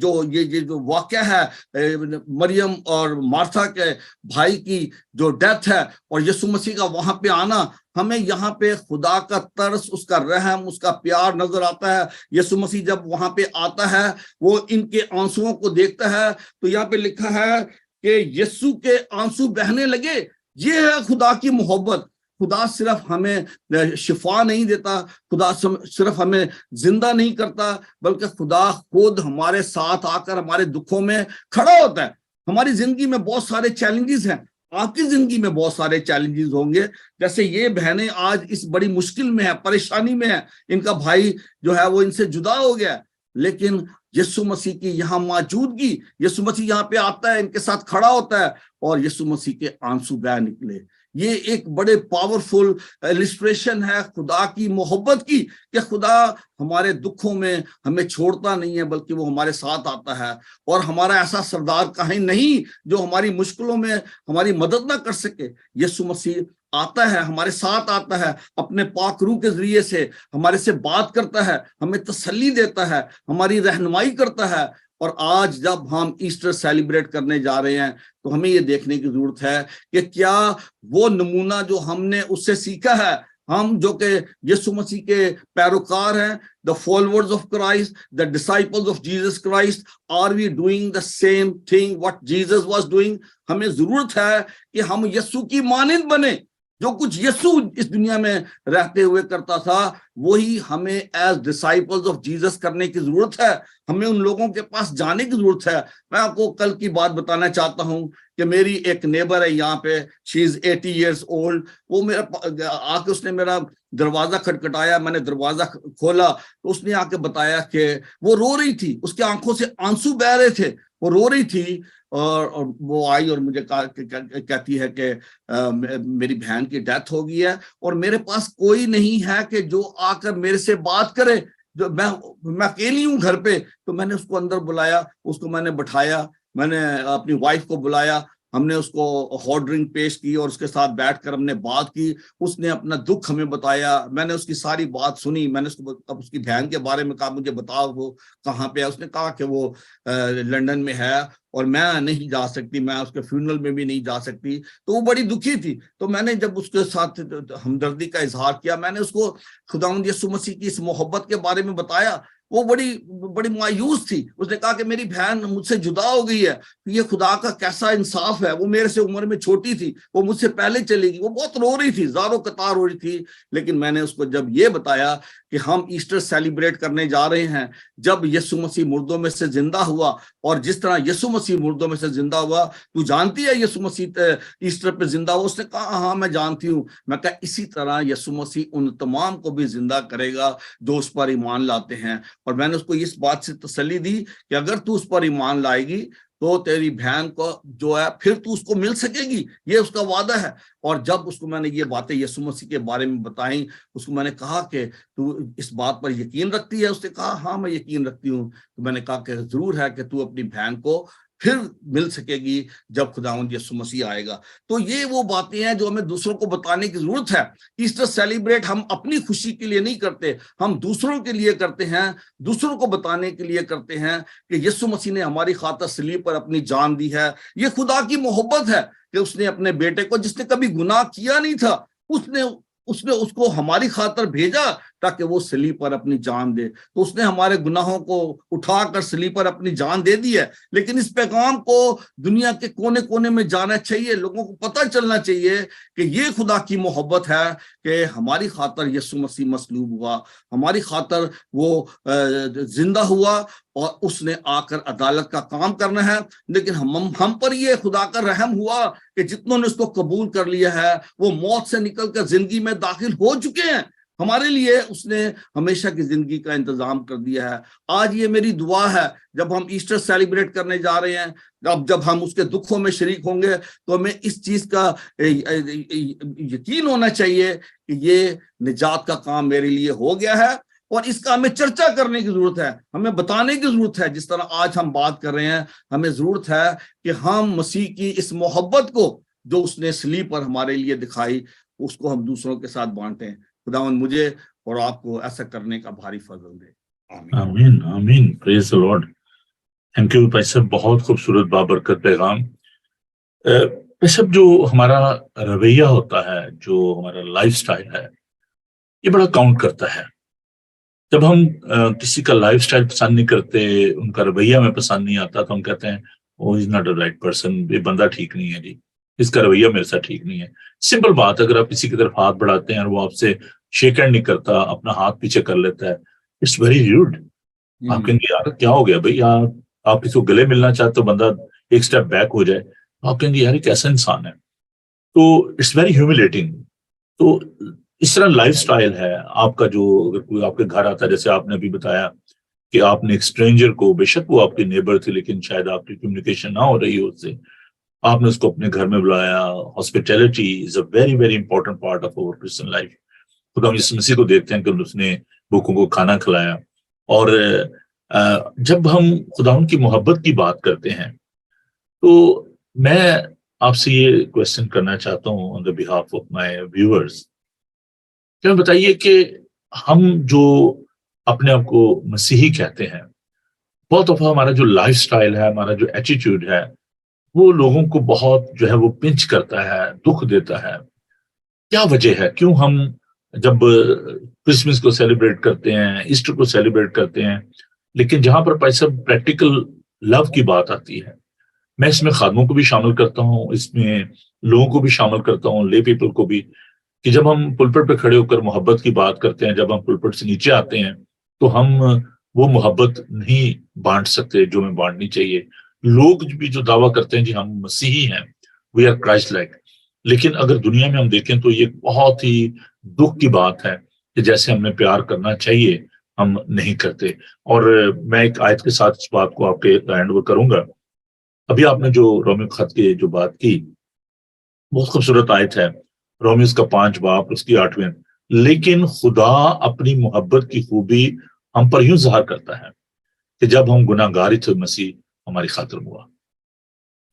جو واقعہ ہے مریم اور مارتھا کے بھائی کی جو ڈیتھ ہے اور یسوع مسیح کا وہاں پہ آنا, ہمیں یہاں پہ خدا کا ترس, اس کا رحم, اس کا پیار نظر آتا ہے. یسوع مسیح جب وہاں پہ آتا ہے, وہ ان کے آنسوؤں کو دیکھتا ہے, تو یہاں پہ لکھا ہے کہ یسوع کے آنسو بہنے لگے. یہ ہے خدا کی محبت. خدا صرف ہمیں شفا نہیں دیتا, خدا صرف ہمیں زندہ نہیں کرتا, بلکہ خدا خود ہمارے ساتھ آ کر ہمارے دکھوں میں کھڑا ہوتا ہے. ہماری زندگی میں بہت سارے چیلنجز ہیں, آپ کی زندگی میں بہت سارے چیلنجز ہوں گے. جیسے یہ بہنیں آج اس بڑی مشکل میں ہیں, پریشانی میں ہیں, ان کا بھائی جو ہے وہ ان سے جدا ہو گیا, لیکن یسوع مسیح کی یہاں موجودگی, یسوع مسیح یہاں پہ آتا ہے, ان کے ساتھ کھڑا ہوتا ہے اور یسوع مسیح کے آنسو بہ نکلے. یہ ایک بڑے پاورفل السٹریشن ہے خدا کی محبت کی, کہ خدا ہمارے دکھوں میں ہمیں چھوڑتا نہیں ہے بلکہ وہ ہمارے ساتھ آتا ہے. اور ہمارا ایسا سردار کہیں نہیں جو ہماری مشکلوں میں ہماری مدد نہ کر سکے. یسوع مسیح آتا ہے, ہمارے ساتھ آتا ہے, اپنے پاک روح کے ذریعے سے ہمارے سے بات کرتا ہے, ہمیں تسلی دیتا ہے, ہماری رہنمائی کرتا ہے. اور آج جب ہم ایسٹر سیلیبریٹ کرنے جا رہے ہیں تو ہمیں یہ دیکھنے کی ضرورت ہے کہ کیا وہ نمونہ جو ہم نے اس سے سیکھا ہے, ہم جو کہ یسوع مسیح کے پیروکار ہیں, the followers of Christ, the disciples of Jesus Christ, are we doing the same thing what Jesus was doing? ہمیں ضرورت ہے کہ ہم یسوع کی مانند بنیں. جو کچھ یسوع اس دنیا میں رہتے ہوئے کرتا تھا وہی ہمیں ایز ڈسائپلز آف جیزس کرنے کی ضرورت ہے. ہمیں ان لوگوں کے پاس جانے کی ضرورت ہے. میں آپ کو کل کی بات بتانا چاہتا ہوں کہ میری ایک نیبر ہے یہاں پہ, شی از 80 ایئرس اولڈ. وہ میرا آ کے اس نے میرا دروازہ کھٹکھٹایا, میں نے دروازہ کھولا تو اس نے آ کے بتایا کہ وہ رو رہی تھی, اس کی آنکھوں سے آنسو بہ رہے تھے, وہ رو رہی تھی. اور وہ آئی اور مجھے کہتی ہے کہ میری بہن کی ڈیتھ ہو گئی ہے اور میرے پاس کوئی نہیں ہے کہ جو آ کر میرے سے بات کرے, جو میں اکیلی ہوں گھر پہ. تو میں نے اس کو اندر بلایا, اس کو میں نے بٹھایا, میں نے اپنی وائف کو بلایا, ہم نے اس کو ہاٹ ڈرنک پیش کی اور اس کے ساتھ بیٹھ کر ہم نے بات کی. اس نے اپنا دکھ ہمیں بتایا, میں نے اس کی ساری بات سنی. میں نے اس کی بہن کے بارے میں کہا مجھے بتاؤ وہ کہاں پہ ہے. اس نے کہا کہ وہ لندن میں ہے اور میں نہیں جا سکتی, میں اس کے فیونرل میں بھی نہیں جا سکتی. تو وہ بڑی دکھی تھی. تو میں نے جب اس کے ساتھ ہمدردی کا اظہار کیا, میں نے اس کو خداوند یسوع مسیح کی اس محبت کے بارے میں بتایا. وہ بڑی مایوس تھی. اس نے کہا کہ میری بہن مجھ سے جدا ہو گئی ہے, یہ خدا کا کیسا انصاف ہے, وہ میرے سے عمر میں چھوٹی تھی, وہ مجھ سے پہلے چلی گئی. وہ بہت رو رہی تھی, زاروں قطار رو رہی تھی. لیکن میں نے اس کو جب یہ بتایا کہ ہم ایسٹر سیلیبریٹ کرنے جا رہے ہیں جب یسوع مسیح مردوں میں سے زندہ ہوا, اور جس طرح یسوع مسیح مردوں میں سے زندہ ہوا, تو جانتی ہے یسوع مسیح ایسٹر پہ زندہ ہوا. اس نے کہا ہاں میں جانتی ہوں. میں کہا اسی طرح یسوع مسیح ان تمام کو بھی زندہ کرے گا جو اس پر ایمان لاتے ہیں. اور میں نے اس کو اس بات سے تسلی دی کہ اگر تو اس پر ایمان لائے گی تو تیری بہن کو جو ہے پھر تو اس کو مل سکے گی, یہ اس کا وعدہ ہے. اور جب اس کو میں نے یہ باتیں یسوع مسیح کے بارے میں بتائیں, اس کو میں نے کہا کہ تو اس بات پر یقین رکھتی ہے؟ اس نے کہا ہاں میں یقین رکھتی ہوں. تو میں نے کہا کہ ضرور ہے کہ تو اپنی بہن کو پھر مل سکے گی جب خداوند یسوع مسیح آئے گا. تو یہ وہ باتیں ہیں جو ہمیں دوسروں کو بتانے کی ضرورت ہے. ایسٹر سیلیبریٹ ہم اپنی خوشی کے لیے نہیں کرتے, ہم دوسروں کے لیے کرتے ہیں, دوسروں کو بتانے کے لیے کرتے ہیں کہ یسوع مسیح نے ہماری خاطر صلیب پر اپنی جان دی ہے. یہ خدا کی محبت ہے کہ اس نے اپنے بیٹے کو, جس نے کبھی گناہ کیا نہیں تھا, اس نے اس کو ہماری خاطر بھیجا تاکہ وہ صلیب پر اپنی جان دے. تو اس نے ہمارے گناہوں کو اٹھا کر صلیب پر اپنی جان دے دی ہے. لیکن اس پیغام کو دنیا کے کونے کونے میں جانا چاہیے, لوگوں کو پتہ چلنا چاہیے کہ یہ خدا کی محبت ہے کہ ہماری خاطر یسوع مسیح مصلوب ہوا, ہماری خاطر وہ زندہ ہوا, اور اس نے آ کر عدالت کا کام کرنا ہے. لیکن ہم پر یہ خدا کا رحم ہوا کہ جتنوں نے اس کو قبول کر لیا ہے وہ موت سے نکل کر زندگی میں داخل ہو چکے ہیں. ہمارے لیے اس نے ہمیشہ کی زندگی کا انتظام کر دیا ہے. آج یہ میری دعا ہے, جب ہم ایسٹر سیلیبریٹ کرنے جا رہے ہیں, جب ہم اس کے دکھوں میں شریک ہوں گے, تو ہمیں اس چیز کا یقین ہونا چاہیے کہ یہ نجات کا کام میرے لیے ہو گیا ہے, اور اس کا ہمیں چرچا کرنے کی ضرورت ہے, ہمیں بتانے کی ضرورت ہے. جس طرح آج ہم بات کر رہے ہیں, ہمیں ضرورت ہے کہ ہم مسیح کی اس محبت کو جو اس نے صلیب پر ہمارے لیے دکھائی, اس کو ہم دوسروں کے ساتھ بانٹیں. خداوند مجھے اور آپ کو ایسا کرنے کا بھاری فضل دے. آمین آمین. پریز دی لارڈ. تھینک یو بھائی صاحب, بہت خوبصورت بابرکت پیغام. بھائی صاحب, جو ہمارا رویہ ہوتا ہے, جو ہمارا لائف سٹائل ہے, یہ بڑا کاؤنٹ کرتا ہے. جب ہم کسی کا لائف سٹائل پسند نہیں کرتے, ان کا رویہ ہمیں پسند نہیں آتا, تو ہم کہتے ہیں وہ is not a right person, یہ بندہ ٹھیک نہیں ہے جی, اس کا رویہ میرے ساتھ ٹھیک نہیں ہے. سمپل بات, اگر آپ کسی کی طرف ہاتھ بڑھاتے ہیں اور وہ آپ سے شیک ہینڈ نہیں کرتا, اپنا ہاتھ پیچھے کر لیتا ہے, اٹس ویری ریوڈ. آپ کہیں گے یار کیا ہو گیا بھائی, آپ کسی کو گلے ملنا چاہتے تو بندہ ایک سٹیپ بیک ہو جائے. آپ کہیں گے یار یہ کیسا انسان ہے. تو اٹس ویری ہیوملیٹنگ. تو اس طرح لائف سٹائل ہے آپ کا. جو اگر کوئی آپ کے گھر آتا ہے, جیسے آپ نے ابھی بتایا کہ آپ نے ایک اسٹرینجر کو, بے شک وہ آپ کے نیبر تھے لیکن شاید آپ کی کمیونیکیشن نہ ہو رہی ہو اس سے, آپ نے اس کو اپنے گھر میں بلایا. Hospitality is a very very important part of over Christian life. خدا ہم اس مسیح کو دیکھتے ہیں کہ اس نے بھوکوں کو کھانا کھلایا. اور جب ہم خدا ان کی محبت کی بات کرتے ہیں, تو میں آپ سے یہ کوشچن کرنا چاہتا ہوں آن دا بہاف آف مائی ویورز. کیا بتائیے کہ ہم جو اپنے آپ کو مسیحی کہتے ہیں, بہت دفعہ ہمارا جو لائف سٹائل ہے, ہمارا جو ایٹیٹیوڈ ہے, وہ لوگوں کو بہت جو ہے وہ پنچ کرتا ہے, دکھ دیتا ہے. کیا وجہ ہے, کیوں ہم جب کرسمس کو سیلیبریٹ کرتے ہیں, ایسٹر کو سیلیبریٹ کرتے ہیں, لیکن جہاں پر پیسہ پریکٹیکل لو کی بات آتی ہے, میں اس میں خادموں کو بھی شامل کرتا ہوں, اس میں لوگوں کو بھی شامل کرتا ہوں, لے پیپل کو بھی, کہ جب ہم پلپٹ پہ کھڑے ہو کر محبت کی بات کرتے ہیں, جب ہم پلپٹ سے نیچے آتے ہیں, تو ہم وہ محبت نہیں بانٹ سکتے جو ہمیں بانٹنی چاہیے. لوگ بھی جو دعویٰ کرتے ہیں جی ہم مسیحی ہیں, وی آر کرائسٹ لائک, لیکن اگر دنیا میں ہم دیکھیں تو یہ بہت ہی دکھ کی بات ہے کہ جیسے ہم نے پیار کرنا چاہیے ہم نہیں کرتے. اور میں ایک آیت کے ساتھ اس بات کو آپ کے ہینڈ اوور کروں گا. ابھی آپ نے جو رومیو خط کی جو بات کی, بہت خوبصورت آیت ہے, رومیوز کا 5 باب اس کی 8ویں. لیکن خدا اپنی محبت کی خوبی ہم پر یوں ظاہر کرتا ہے کہ جب ہم گناہ گار تھے مسیح ہماری خاطر ہوا.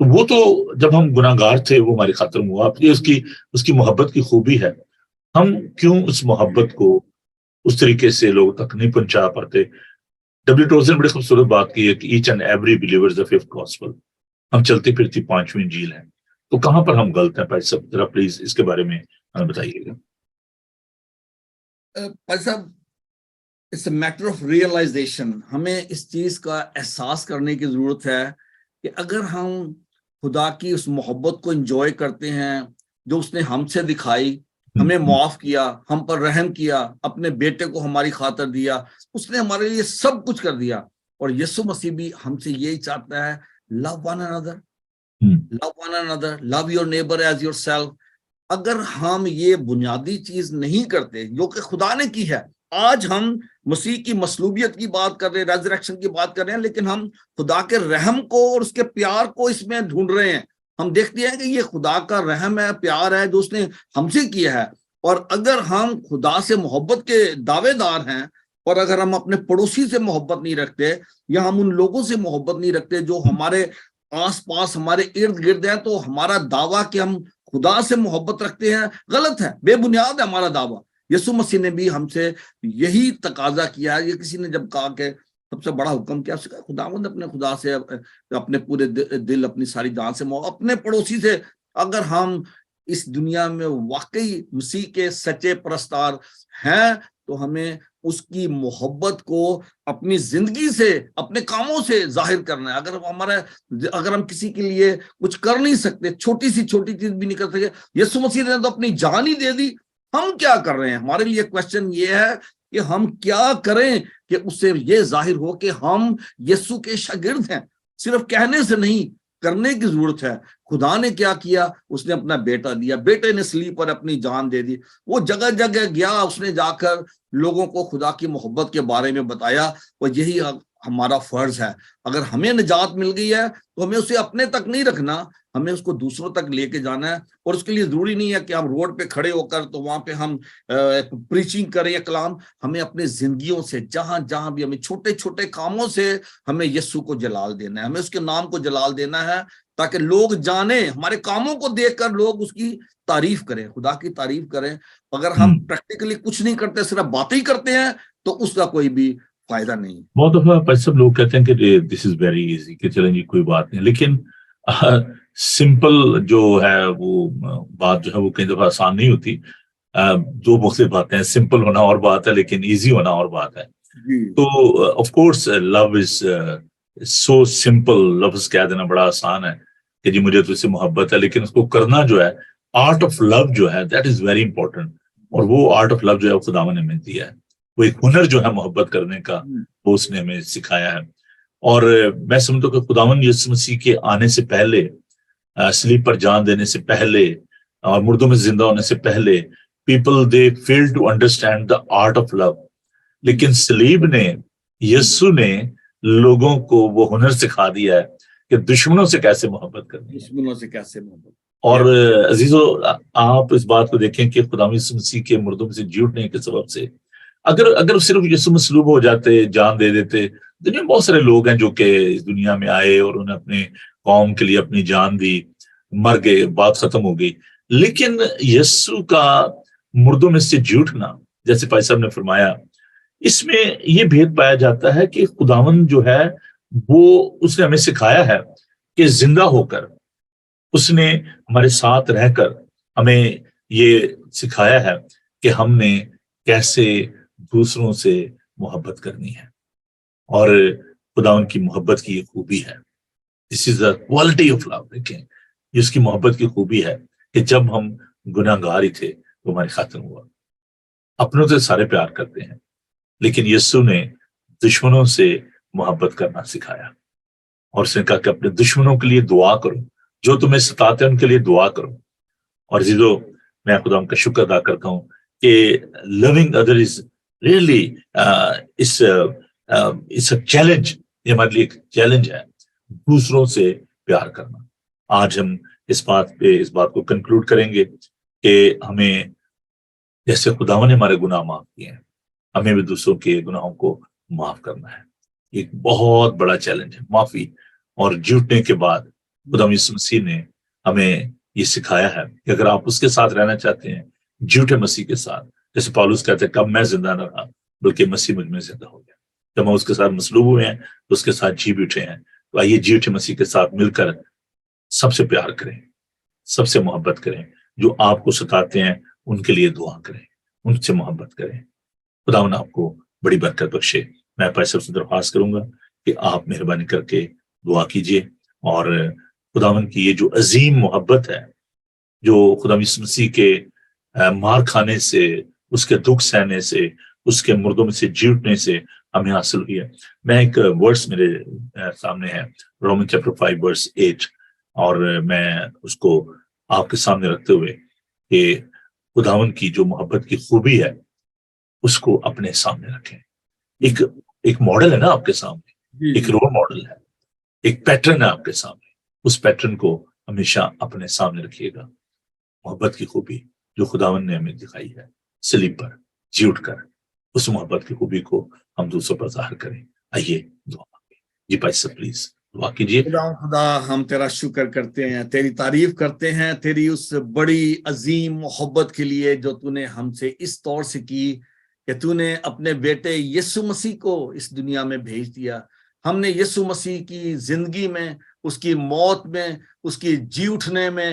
تو وہ تو جب ہم گناہ گار تھے وہ ہماری خاطر ہوا. یہ اس کی محبت کی خوبی ہے. ہم کیوں اس محبت کو اس طریقے سے لوگوں تک نہیں پہنچا پاتے. ڈبلیو ٹولز نے بڑی خوبصورت بات کی ہے کہ each and every believer is the fifth gospel. ہم چلتی پھرتی 5ویں انجیل ہیں. تو کہاں پر ہم غلط ہیں بھائی صاحب, ذرا پلیز اس کے بارے میں ہمیں بتائیے گا. بھائی صاحب, it's a matter of realization. ہمیں اس چیز کا احساس کرنے کی ضرورت ہے کہ اگر ہم خدا کی اس محبت کو انجوائے کرتے ہیں جو اس نے ہم سے دکھائی, ہمیں معاف کیا, ہم پر رحم کیا, اپنے بیٹے کو ہماری خاطر دیا, اس نے ہمارے لیے سب کچھ کر دیا. اور یسوع مسیح بھی ہم سے یہی چاہتا ہے, love one another, love one another, love your neighbour as yourself. اگر ہم یہ بنیادی چیز نہیں کرتے جو کہ خدا نے کی ہے, آج ہم مسیح کی مصلوبیت کی بات کر رہے ہیں, ریزریکشن کی بات کر رہے ہیں, لیکن ہم خدا کے رحم کو اور اس کے پیار کو اس میں ڈھونڈ رہے ہیں. ہم دیکھتے ہیں کہ یہ خدا کا رحم ہے, پیار ہے جو اس نے ہم سے کیا ہے. اور اگر ہم خدا سے محبت کے دعوے دار ہیں, اور اگر ہم اپنے پڑوسی سے محبت نہیں رکھتے, یا ہم ان لوگوں سے محبت نہیں رکھتے جو ہمارے آس پاس ہمارے ارد گرد ہیں, تو ہمارا دعویٰ کہ ہم خدا سے محبت رکھتے ہیں غلط ہے, بے بنیاد ہے ہمارا دعویٰ. یسوع مسیح نے بھی ہم سے یہی تقاضا کیا. یہ کسی نے جب کہا کہ سب سے بڑا حکم کیا, خداوند اپنے خدا سے, اپنے پورے دل, اپنی ساری جان سے, اپنے پڑوسی سے. اگر ہم اس دنیا میں واقعی مسیح کے سچے پرستار ہیں تو ہمیں اس کی محبت کو اپنی زندگی سے اپنے کاموں سے ظاہر کرنا ہے. اگر ہم کسی کے لیے کچھ کر نہیں سکتے, چھوٹی سی چھوٹی چیز بھی نہیں کر سکتے, یسوع مسیح نے تو اپنی جان ہی دے دی, ہم کیا کر رہے ہیں؟ ہمارے لیے کوشچن یہ ہے کہ ہم کیا کریں کہ اس سے یہ ظاہر ہو کہ ہم یسوع کے شاگرد ہیں. صرف کہنے سے نہیں, کرنے کی ضرورت ہے. خدا نے کیا کیا؟ اس نے اپنا بیٹا دیا, بیٹے نے صلیب پر اپنی جان دے دی. وہ جگہ جگہ گیا, اس نے جا کر لوگوں کو خدا کی محبت کے بارے میں بتایا. اور یہی ہمارا فرض ہے. اگر ہمیں نجات مل گئی ہے تو ہمیں اسے اپنے تک نہیں رکھنا, ہمیں اس کو دوسروں تک لے کے جانا ہے. اور اس کے لیے ضروری نہیں ہے کہ ہم روڈ پہ کھڑے ہو کر تو وہاں پہ ہم پریچنگ کریں یا کلام. ہمیں اپنے زندگیوں سے, جہاں جہاں بھی ہمیں چھوٹے چھوٹے کاموں سے ہمیں یسوع کو جلال دینا ہے, ہمیں اس کے نام کو جلال دینا ہے, تاکہ لوگ جانیں, ہمارے کاموں کو دیکھ کر لوگ اس کی تعریف کریں, خدا کی تعریف کریں. اگر ہم پریکٹیکلی کچھ نہیں کرتے, صرف باتیں ہی کرتے ہیں, تو اس کا کوئی بھی فائدہ نہیں. بہت دفعہ سب لوگ کہتے ہیں کہ دس از ویری ایزی, کہ چلیں جی کوئی بات نہیں, لیکن سمپل جو ہے وہ بات جو ہے وہ کئی دفعہ آسان نہیں ہوتی. دو مختلف باتیں ہیں, سمپل ہونا اور بات ہے, لیکن ایزی ہونا اور بات ہے. تو of course love is so simple. لفظ کہہ دینا بڑا آسان ہے کہ جی مجھے تو اس سے محبت ہے, لیکن اس کو کرنا جو ہے, آرٹ آف لو جو ہے, دیٹ از ویری امپورٹنٹ. اور وہ آرٹ آف لو جو ہے وہ خداوند نے ہمیں دیا ہے. وہ ایک ہنر جو ہے محبت کرنے کا, وہ اس نے ہمیں سکھایا ہے. اور میں سمجھتا ہوں کہ خداوند یسوع مسیح کے آنے سے پہلے, صلیب پر جان دینے سے پہلے اور مردوں میں زندہ ہونے سے پہلے, people they fail to understand the art of love. لیکن صلیب نے, یسوع نے لوگوں کو وہ ہنر سکھا دیا ہے کہ دشمنوں سے کیسے محبت کرنی ہے, دشمنوں سے کیسے محبت. اور عزیزو, آپ اس بات کو دیکھیں کہ خداوند یسوع مسیح کے مردوں میں سے جی اٹھنے کے سبب سے اگر صرف یسوع مصلوب ہو جاتے, جان دے دیتے, دنیا میں بہت سارے لوگ ہیں جو کہ اس دنیا میں آئے اور انہوں نے اپنے قوم کے لیے اپنی جان دی, مر گئے, بات ختم ہو گئی. لیکن یسوع کا مردوں میں سے جی اٹھنا, جیسے بھائی صاحب نے فرمایا, اس میں یہ بھید پایا جاتا ہے کہ خداوند جو ہے وہ اس نے ہمیں سکھایا ہے کہ زندہ ہو کر اس نے ہمارے ساتھ رہ کر ہمیں یہ سکھایا ہے کہ ہم نے کیسے دوسروں سے محبت کرنی ہے. اور خداوند کی محبت کی یہ خوبی ہے, دس از دا کوالٹی آف لو. دیکھیں یہ اس کی محبت کی خوبی ہے کہ جب ہم گناہ گار ہی تھے تو ہماری خاطر ہوا. اپنوں سے سارے پیار کرتے ہیں, لیکن یسوع نے دشمنوں سے محبت کرنا سکھایا, اور اس نے کہا کہ اپنے دشمنوں کے لیے دعا کرو, جو تمہیں ستاتے ہیں ان کے لیے دعا کرو. اور عزیزو, میں خدا کا شکر ادا کرتا ہوں کہ loving other is really it's a challenge. یہ ہمارے لیے ایک چیلنج ہے, دوسروں سے پیار کرنا. آج ہم اس بات کو کنکلوڈ کریں گے کہ ہمیں جیسے خداوند نے ہمارے گناہ معاف کیے ہیں, ہمیں بھی دوسروں کے گناہوں کو معاف کرنا ہے. ایک بہت بڑا چیلنج ہے معافی. اور جھوٹنے کے بعد خدا یسوع مسیح نے ہمیں یہ سکھایا ہے کہ اگر آپ اس کے ساتھ رہنا چاہتے ہیں, جھوٹے مسیح کے ساتھ, جیسے پالوس کہتے ہیں کب میں زندہ نہ رہا بلکہ مسیح مجھ میں زندہ ہو گیا. جب ہم اس کے ساتھ مصلوب ہوئے ہیں تو اس کے ساتھ جی بھی اٹھے ہیں. تو آئیے جھوٹے مسیح کے ساتھ مل کر سب سے پیار کریں, سب سے محبت کریں. جو آپ کو ستاتے ہیں ان کے لیے دعا کریں, ان سے محبت کریں. خداوند آپ کو بڑی برکت بخشے. میں پیسے سے درخواست کروں گا کہ آپ مہربانی کر کے دعا کیجیے, اور خداوند کی یہ جو عظیم محبت ہے جو خدا یسوع مسیح کے مار کھانے سے, اس کے دکھ سہنے سے, اس کے مردوں میں سے جی اٹھنے سے ہمیں حاصل ہوئی ہے. میں ایک ورس میرے سامنے ہے, رومن چیپٹر 5 ورس 8, اور میں اس کو آپ کے سامنے رکھتے ہوئے کہ خداوند کی جو محبت کی خوبی ہے اس کو اپنے سامنے رکھیں. ایک ماڈل ہے نا آپ کے سامنے, ایک رول ماڈل ہے, ایک پیٹرن ہے آپ کے سامنے. اس پیٹرن کو ہمیشہ اپنے سامنے رکھیے گا. محبت کی خوبی جو خداوند نے ہمیں دکھائی ہے صلیب پر جی اٹھ کر, اس محبت کی خوبی کو ہم دوسروں پر ظاہر کریں. آئیے دعا مانگیں. جی بھائی صاحب پلیز دعا کیجیے. خدا ہم تیرا شکر کرتے ہیں, تیری تعریف کرتے ہیں, تیری اس بڑی عظیم محبت کے لیے جو تو نے ہم سے اس طور سے کی کہ تو نے اپنے بیٹے یسوع مسیح کو اس دنیا میں بھیج دیا. ہم نے یسوع مسیح کی زندگی میں, اس کی موت میں, اس کی جی اٹھنے میں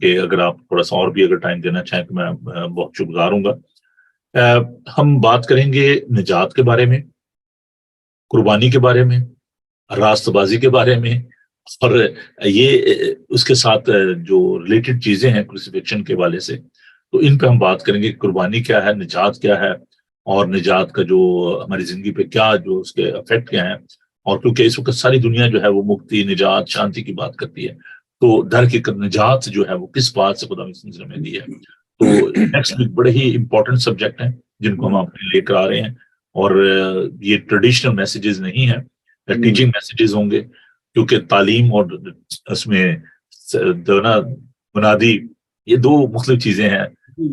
کہ اگر آپ تھوڑا سا اور بھی اگر ٹائم دینا چاہیں تو میں بہت شکر گزار ہوں گا۔ ہم بات کریں گے نجات کے بارے میں، قربانی کے بارے میں، راست بازی کے بارے میں، اور یہ اس کے ساتھ جو ریلیٹڈ چیزیں ہیں کروسیفکشن کے حوالے سے، تو ان پہ ہم بات کریں گے۔ قربانی کیا ہے، نجات کیا ہے، اور نجات کا جو ہماری زندگی پہ کیا جو اس کے افیکٹ کیا ہیں، اور کیونکہ اس وقت ساری دنیا جو ہے وہ مکتی، نجات، شانتی کی بات کرتی ہے، تو در حقیقت نجات جو ہے وہ کس بات سے خدا نے اس سلسلے میں دی ہے۔ تو نیکسٹ ویک بڑے ہی امپورٹنٹ سبجیکٹ ہیں جن کو ہم آپ لے کر آ رہے ہیں، اور یہ ٹریڈیشنل میسیجز نہیں ہیں، ٹیچنگ میسیجز ہوں گے، کیونکہ تعلیم اور اس میں منادی یہ دو مختلف چیزیں ہیں۔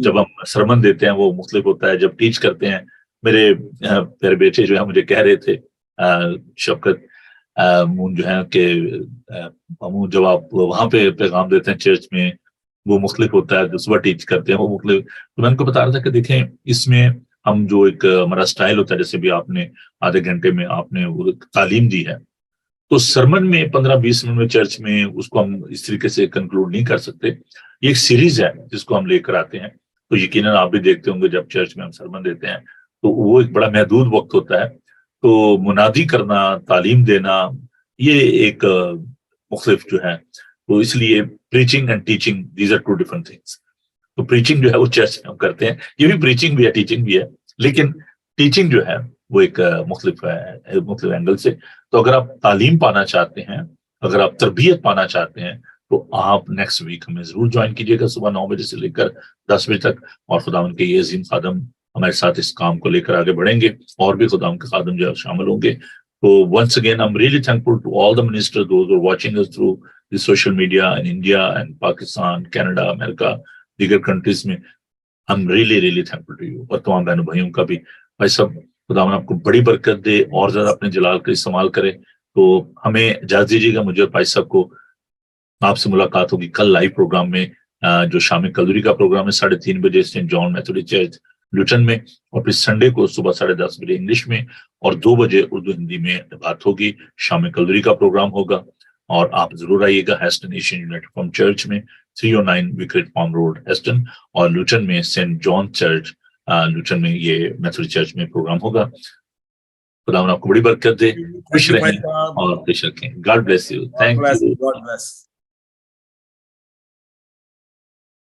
جب ہم سرمن دیتے ہیں وہ مختلف ہوتا ہے، جب ٹیچ کرتے ہیں۔ میرے بیٹے جو ہے مجھے کہہ رہے تھے، شفقت مون جو ہے کہ جب آپ وہاں پہ پیغام دیتے ہیں چرچ میں وہ مختلف ہوتا ہے، جو صبح ٹیچ کرتے ہیں وہ مختلف۔ تو میں ان کو بتا رہا تھا کہ دیکھیں اس میں ہم جو ایک ہمارا سٹائل ہوتا ہے، جیسے بھی آپ نے آدھے گھنٹے میں آپ نے وہ تعلیم دی ہے، تو سرمن میں 15-20 منٹ میں چرچ میں اس کو ہم اس طریقے سے کنکلوڈ نہیں کر سکتے۔ یہ ایک سیریز ہے جس کو ہم لے کر آتے ہیں، تو یقیناً آپ بھی دیکھتے ہوں گے جب چرچ میں ہم سرمن دیتے ہیں تو وہ ایک بڑا محدود وقت ہوتا ہے، تو منادی کرنا، تعلیم دینا، یہ ایک مختلف جو ہے، تو اس لیے preaching and teaching these are two different things. تو پریچنگ جو ہے وہ چرچ میں ہم کرتے ہیں، یہ بھی پریچنگ بھی ہے، ٹیچنگ بھی ہے، لیکن ٹیچنگ جو ہے وہ ایک مختلف اینگل سے۔ تو اگر آپ تعلیم پانا چاہتے ہیں، اگر آپ تربیت پانا چاہتے ہیں، تو آپ نیکسٹ ویک ہمیں ضرور جوائن کیجیے گا، صبح 9 بجے سے لے کر 10 بجے تک، اور خداوند کے یہ عظیم خادم ہمارے ساتھ اس کام کو لے کر آگے بڑھیں گے، اور بھی خداوند کے خادم جو ہے شامل ہوں گے۔ تو once again I'm really thankful to all the ministers, those who are watching us through the social media in India and Pakistan, Canada, America, دیگر کنٹریز میں۔ I'm really really thankful to you، اور تمام بہنوں بھائیوں کا بھی۔ بھائی صاحب خداوند آپ کو بڑی برکت دے اور زیادہ اپنے جلال کا استعمال کرے۔ تو ہمیں اجازت دیجیے گا، مجھے اور بھائی صاحب کو آپ سے ملاقات ہوگی کل لائیو پروگرام میں، جو شام کلوری کا پروگرام ہے 3:30 بجے سینٹ جان میتھوڈسٹ چرچ لوٹن میں، اور پھر سنڈے کو صبح 10:30 بجے انگلش میں اور 2 بجے اردو ہندی میں بات ہوگی۔ شام کلوری کا پروگرام ہوگا، اور آپ ضرور آئیے گا ہیسٹن ایشین یونائٹڈ فرام چرچ میں 309 وکریٹ فارم روڈ ہیسٹن، اور لوٹن میں سینٹ جان چرچ لوٹن میں یہ میتھوڈسٹ چرچ میں پروگرام ہوگا۔ خداوند آپ کو بڑی برکت دے، خوش رہیں اور خوش رکھیں۔ God bless you, thank you.